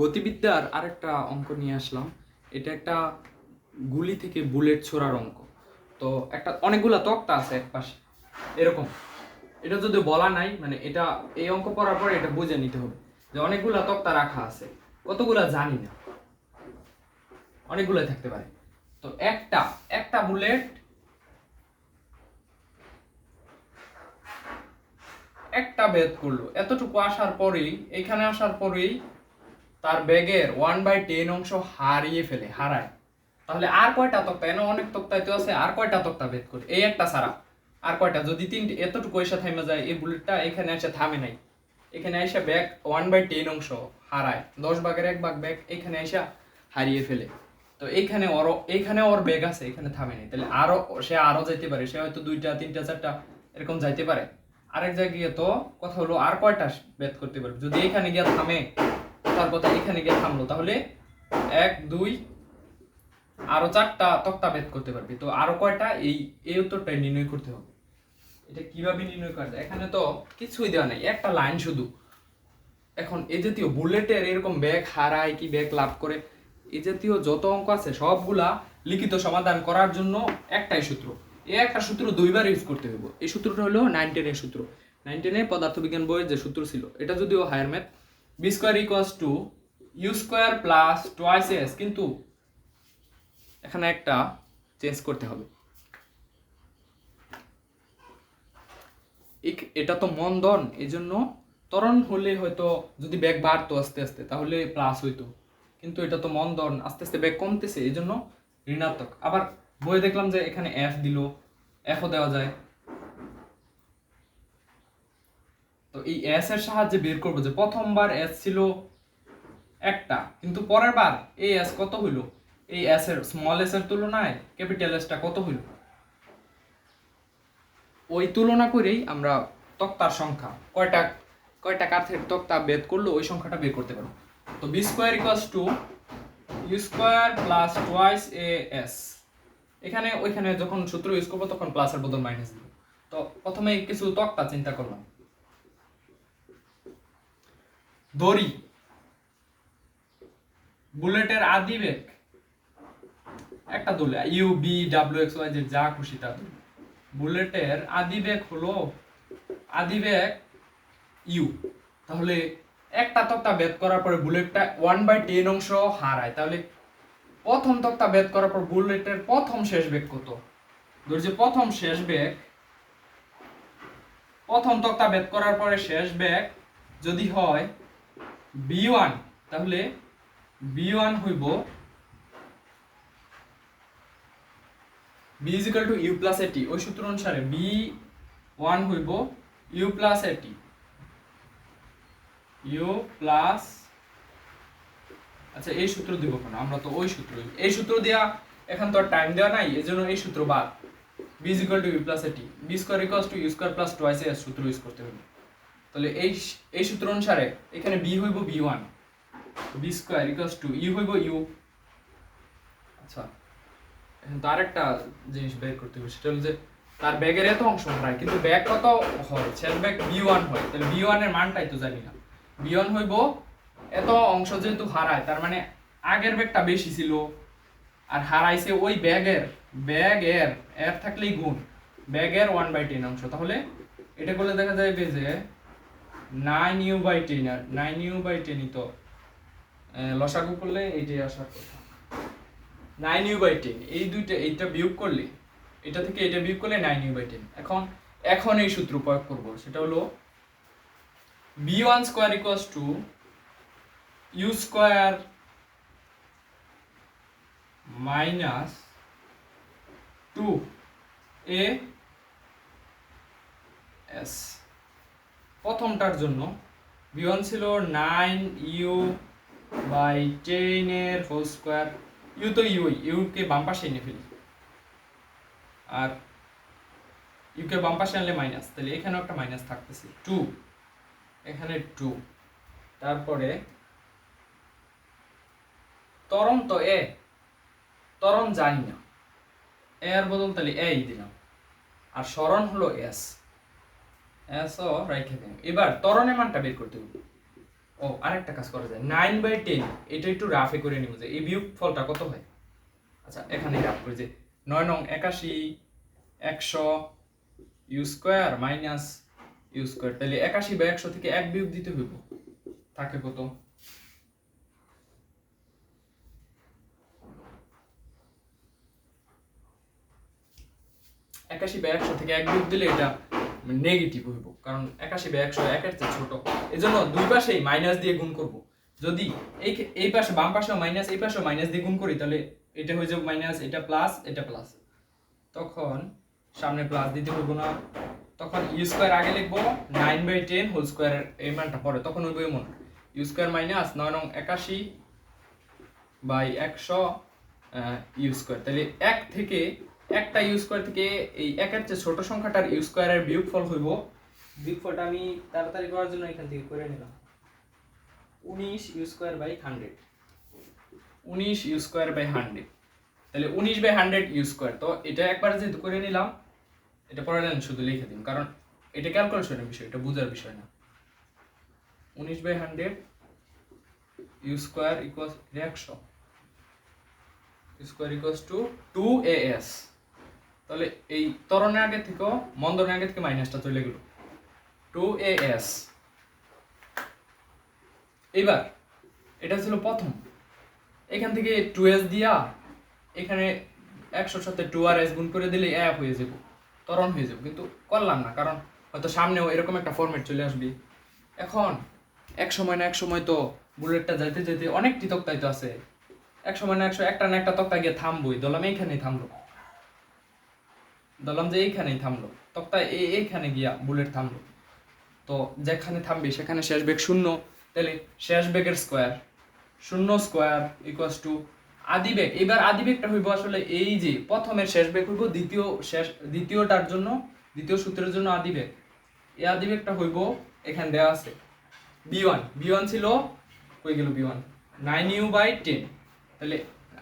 গতিবিদ্যার আরেকটা অঙ্ক নিয়ে আসলাম। এটা একটা গুলি থেকে বুলেট ছোড়ার অঙ্ক। তো একটা অনেকগুলা তক্তা আছে এক পাশে এরকম। এটা যদি বলা নাই মানে এটা এই অঙ্ক পড়ার পরে এটা বুঝে নিতে হবে যে অনেকগুলা তক্তা রাখা আছে, কতগুলা জানি না, অনেকগুলা থাকতে পারে। তো একটা একটা বুলেট একটা বেদ করলো, এতটুকু আসার পরেই এখানে আসার পরেই তার ব্যাগের 1/10 অংশ হারায়। তাহলে আর কয়টা তক্তা, এনে অনেক তক্তায় তো আছে, আর কয়টা তক্তা ভেদ করে এই একটা ছাড়া আর কয়টা, যদি তিনটে এতটুকু এসে থামে যায়, এই বুলেটটা এখানে এসে থামে নাই, এখানে এসে ব্যাগ 1/10 অংশ হারায়, 10 ভাগের 1 ভাগ ব্যাগ এখানে এসে হারিয়ে ফেলে। তো এইখানে ওর ব্যাগ আছে, এখানে থামে নাই, তাহলে সে আরো যাইতে পারে, সে হয়তো 2টা 3টা 4টা এরকম যাইতে পারে। আরেক জায়গায় গিয়ে তো কথা হলো আর কয়টা ভেদ করতে পারবে, যদি এখানে গিয়ে থামে তার কথা এখানে গিয়ে থামলো, তাহলে 1 2 আরো 4টা তক্তা ভেদ করতে পারবি। তো আরো কয়টা, এই উত্তরটাই নির্ণয় করতে হবে। এটা কিভাবে নির্ণয় করা যায়, এখানে তো কিছুই দেওয়া নাই, একটা লাইন শুধু। এখন এই জাতীয় বুলেটের এরকম ব্যাগ হারায় কি ব্যাগ লাভ করে, এই জাতীয় যত অঙ্ক আছে সবগুলা লিখিত সমাধান করার জন্য একটাই সূত্র। এই একটা সূত্র 2বার ইউজ করতে হবে। এই সূত্রটা হলো 9-10 এর সূত্র, 9-10 এ পদার্থবিজ্ঞান বইয়ের যে সূত্র ছিল, এটা যদিও higher math. V square equals to U square plus twice S, কিন্তু এখানে একটা চেঞ্জ করতে হবে। এটা তো মন্দন, এই জন্য ত্বরণ হলে হয়তো যদি ব্যাগ বাড়তো আস্তে আস্তে তাহলে প্লাস হইতো, কিন্তু এটা তো মন্দন, আস্তে আস্তে ব্যাগ কমতেছে, এই জন্য ঋণাত্মক। আবার বইয়ে দেখলাম যে এখানে এফ দিল, এফও দেওয়া যায়। তো এই এস এর সাহায্যে বের করবো যে প্রথমবার এস ছিল একটা, কিন্তু পরের বার এই এস কত হইল, এই এস এর স্মল এস এর তুলনায় ক্যাপিটাল এসটা কত হইল, ওই তুলনা করেই আমরা তক্তার সংখ্যা কয়টা কয়টা কাঠের তক্তা বেদ করলো ওই সংখ্যাটা বের করতে পারবো। তো V square equals to U square plus twice A S, এখানে ওইখানে যখন সূত্র ইউজ করবো তখন প্লাসের বদল মাইনাস দিব। তো প্রথমে কিছু তক্তা চিন্তা করলাম। দড়ি, বুলেটের আদি বেগ একটা দলে U V W X Y Z যা খুশি তা দলে, বুলেটের আদি বেগ হলো আদি বেগ ইউ। তাহলে একটা তক্তা বেদ করার পরে বুলেটটা 1/10 অংশ হারায়, তাহলে প্রথম তক্তা বেদ করার পর বুলেটের প্রথম শেষ বেগ কত, ধর যে প্রথম তক্তা বেদ করার পরে শেষ বেগ যদি হয় b1, তাহলে b1 হইব b is equal to u plus at, ওই সূত্র অনুসারে b1 হইব u plus at, u plus, আচ্ছা এই সূত্র দিব কেন, আমরা তো ওই সূত্র, এই সূত্র দিয়া এখন তো টাইম দেওয়া নাই, এজন্য এই সূত্র বাদ। b is equal to u plus at, b square equals to u square plus twice a সূত্র ইউজ করতে হবে। তাহলে এই সূত্র অনুসারে এখানে b হইব b1, b square equals to u হইব u। আচ্ছা এখন তার একটা জিনিস বের করতে হবে, সেটা হলো যে তার ব্যাগের এত অংশ হারায়, কিন্তু ব্যাগ কত হয়, শেষ ব্যাগ b1 হয়, তাহলে b1 এর মানটাই তো জানি না। b1 হইব এত অংশ যেহেতু হারায়, তার মানে আগের ব্যাগটা বেশি ছিল আর হারাইছে ওই ব্যাগের এর থাকলেই গুণ ব্যাগের 1/10 অংশ। তাহলে এটা করলে দেখা যাবে যে 9u/10, আর 9u/10 তো লসাগু করলে এইটাই আসার কথা, 9u/10, এই দুইটা, এইটা বিয়োগ করলে এটা থেকে এটা বিয়োগ করলে 9u/10। এখন এই সূত্র প্রয়োগ করব, সেটা হলো b1 square equals two u square minus 2as। প্রথমটার জন্য b1 ছিল 9u/10 এর হোল স্কয়ার, ইউ তো ইউ কে বাম পাশে এনে ফেলি, আর ইউ কে বাম পাশে আনলে মাইনাস, তাহলে এখানেও একটা মাইনাস থাকতেছে 2, এখানে 2, তারপরে ত্বরণ তো ত্বরণ জানি না, এর বদল তাহলে এই দিলাম, আর সরণ হলো এস ও রাইখে দিলাম। এবার ত্বরণের মানটা বের করতে হবে। ও আরেকটা কাজ করা যায়, 9/10 এটা একটু রাফে করে নিব যে এই বিয়োগফলটা কত হয়। আচ্ছা এখানে রাফ করে যে 9 নং 81 100 U square minus U square, তাহলে 81/100 থেকে 1 বিয়োগ দিতে হইব, থাকে কত 81/100 থেকে 1 বিয়োগ দিলে এটা নেগেটিভ হইব, কারণ 81/100 একের চেয়ে ছোট, এজন্য দুই পাশেই মাইনাস দিয়ে গুণ করব। যদি এই পাশে বাম পাশেও মাইনাস এই পাশেও মাইনাস দিয়ে গুণ করি তাহলে এটা হয়ে যাবে মাইনাস, এটা প্লাস এটা প্লাস, তখন সামনে প্লাস দিতে হইব না, তখন ইউ স্কয়ার আগে লিখবো 9/10 হোল স্কয়ারের এই মানটা পরে, তখন হইব এমন ইউ স্কয়ার মাইনাস 9 নং 81/100 ইউ স্কয়ার, তাহলে 1 থেকে একটা ইউ স্কয়ার থেকে এই একের চেয়ে ছোট সংখ্যাটার ইউ স্কয়ারের বিয়োগফল হইব, বিয়োগফলটা আমি তাড়াতাড়ি করার জন্য এখান থেকে করে নিলাম 19 U square by 100, 19 U square by 100, তাহলে 19/100 ইউ স্কয়ার। তো এটা একবার যেহেতু করে নিলাম, এটা পরে লাইন শুধু লিখে দিন, কারণ এটা ক্যালকুলেশনের বিষয়, এটা বোঝার বিষয় না। 19/100 U square equal 100, U square equals to 2as, তাহলে এই ত্বরণের আগে থেকে মন্দনের আগে থেকে মাইনাসটা চলে গেল 2as। এবার এটা ছিল প্রথম, এখান থেকে 2s দিয়া এখানে 100 সাথে 2rs গুণ করে দিলে এক হয়ে যাব, ত্বরণ হয়ে যাব, কিন্তু করলাম না কারণ হয়তো সামনেও এরকম একটা ফরম্যাট চলে আসবে। এখন এক সময় না এক সময় তো বুলেটটা যাইতে যেতে অনেকটি তক্তাই তো আছে, এক সময় না একটা না একটা তক্তা গিয়ে থামবই, ধরলাম এইখানেই থামলো, ধরলাম যে এইখানেই থামলো তক্তা, এইখানে গিয়া বুলেট থামলো, তো যেখানে থামবে সেখানে শেষ বেগ 0, তাহলে শেষ বেগের স্কয়ার 0 স্কয়ার ইকুয়ালস টু আদি বেগ। এবার আদি বেগটা হইব আসলে এই যে প্রথমের শেষ বেগ হইব দ্বিতীয়টার জন্য, দ্বিতীয় সূত্রের জন্য আদি বেগ, এই আদি বেগটা হইব এখানে দেওয়া আছে b1 ছিল, কই গেল b1 9u/10, তাহলে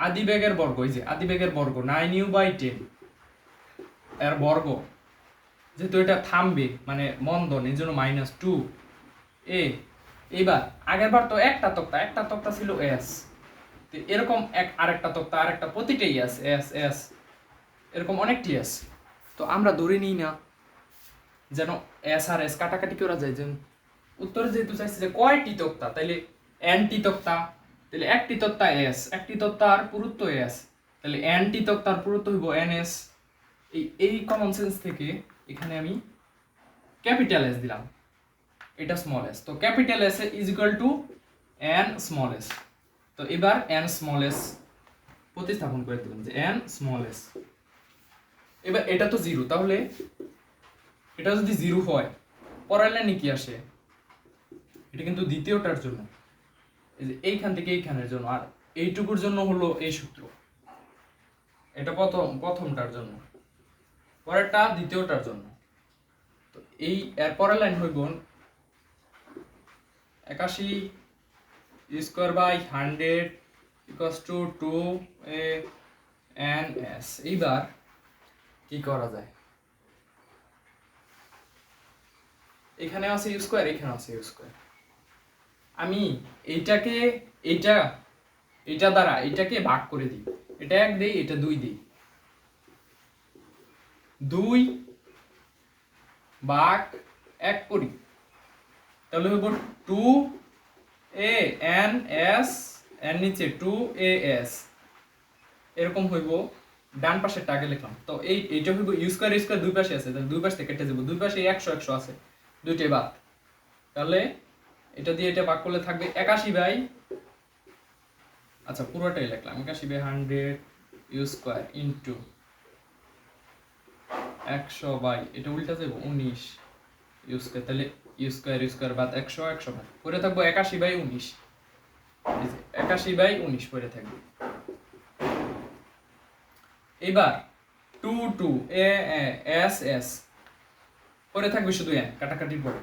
আদি বেগের বর্গ, এই যে আদি বেগের বর্গ 9u/10 এর বর্গ, যেহেতু এটা থামবে মানে মন্দন এই জন্য -2 এ। এইবার আগের বার তো একটা তক্তা ছিল এস, তো এরকম আরেকটা তক্তা আরেকটা প্রতিটাই এস এস এস, এরকম অনেকটি এস, তো আমরা ধরে নিই না যেন এস আর এস কাটাকাটি করা যায়, যেন উত্তরে যেহেতু চাইছে যে কয়টি তক্তা, তাইলে এনটি তক্তা, তাহলে একটি তক্তা এস, একটি তক্তার পুরুত্ব এস, তাহলে এনটি তক্তার পুরুত্ব হইব এনএস। এই কমন সেন্স থেকে এখানে আমি ক্যাপিটাল এস দিলাম, এটা স্মল এস, তো capital S is equal to N small S. তো এবার এন স্মল এস প্রতিস্থাপন করে দিলাম যে এন স্মল এস। এবার এটা তো জিরো, তাহলে এটা যদি জিরো হয় পরের লাইনে কি আসে, এটা কিন্তু দ্বিতীয়টার জন্য, এই যে এইখান থেকে এইখানের জন্য, আর এইটুকুর জন্য হলো এই সূত্র, এটা প্রথমটার জন্য, পরেরটা দ্বিতীয়টার জন্য। তো এই এর পরের লাইন হইব 81 square by 100 equals to 2ans। এইবার কি করা যায়, এখানে আছে ইউ স্কয়ার, এখানে আছে ইউ স্কয়ার, আমি এইটাকে এইটা দ্বারা এটাকে ভাগ করে দিই, এটা 1 দেই এটা 2 দেই, 2 ভাগ 1 করি, তাহলে হইব 2ans, এর নিচে 2as, এরকম হইব। ডান পাশেরটা আগে লিখলাম, তো এইটা হইব ইউ স্কয়ার দুই পাশে আছে, তাহলে দুই পাশ থেকে কেটে যাব, দুই পাশে 100 আছে, দুইটাই বাদ, তাহলে এটা দিয়ে এটা ভাগ করলে থাকবে 81 আচ্ছা পুরোটাই লিখলাম 81/100 ইউ স্কয়ার ইনটু 100 এটা উল্টা যাব 19 ইউ স্কয়ার, তাহলে ইউ স্কয়ার বাদ 100 বাদ পড়ে থাকবো 81/19, এই যে 81/19 পড়ে থাকবে। এবার 2 এ এস এস পড়ে থাকবে শুধু n কাটাকাটির পরে,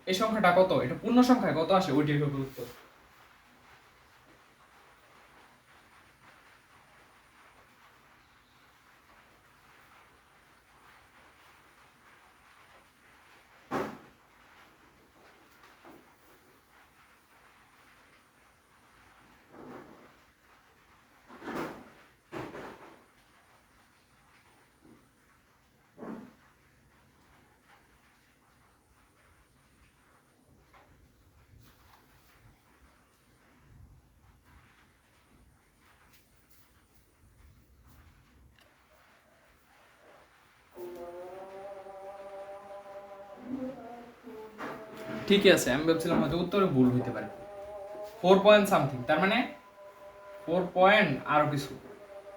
এই সংখ্যাটা কত, এটা পূর্ণ সংখ্যায় কত আসে ওইটাই হবে উত্তর। ঠিকই আছে, আমি ভাবছিলাম হয়তো উত্তরে ভুল হইতে পারে। 4 পয়েন্ট সামথিং, তার মানে 4 পয়েন্ট আরো কিছু,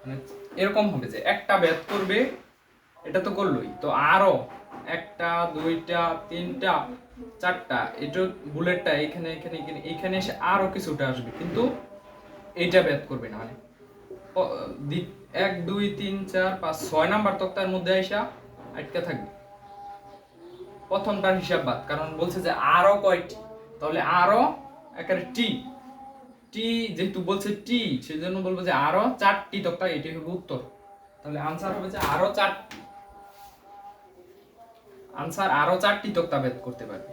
মানে এরকম হবে যে একটা ব্যাট করবে, এটা তো করলোই, তো আরো একটা দুইটা তিনটা চারটা, এটা বুলেটটা এখানে এখানে এখানে এখানে এসে আরো কিছুটা আসবে, কিন্তু এইটা ব্যাট করবে না, মানে 1 2 3 4 5 6 নাম্বার তক্তার মধ্যে আইসা আটকা থাকবে। প্রথমটার হিসাব বাদ, কারণ বলছে যে আরো কয়টি, তাহলে আরো একেবারে টি টি যেহেতু বলছে টি, সেজন্য বলবো যে আরো 4টি তক্তা, এটাই হবে উত্তর। তাহলে আনসার হবে যে আরো 4টি, আনসার আরো 4টি তক্তা ভেদ করতে পারবে।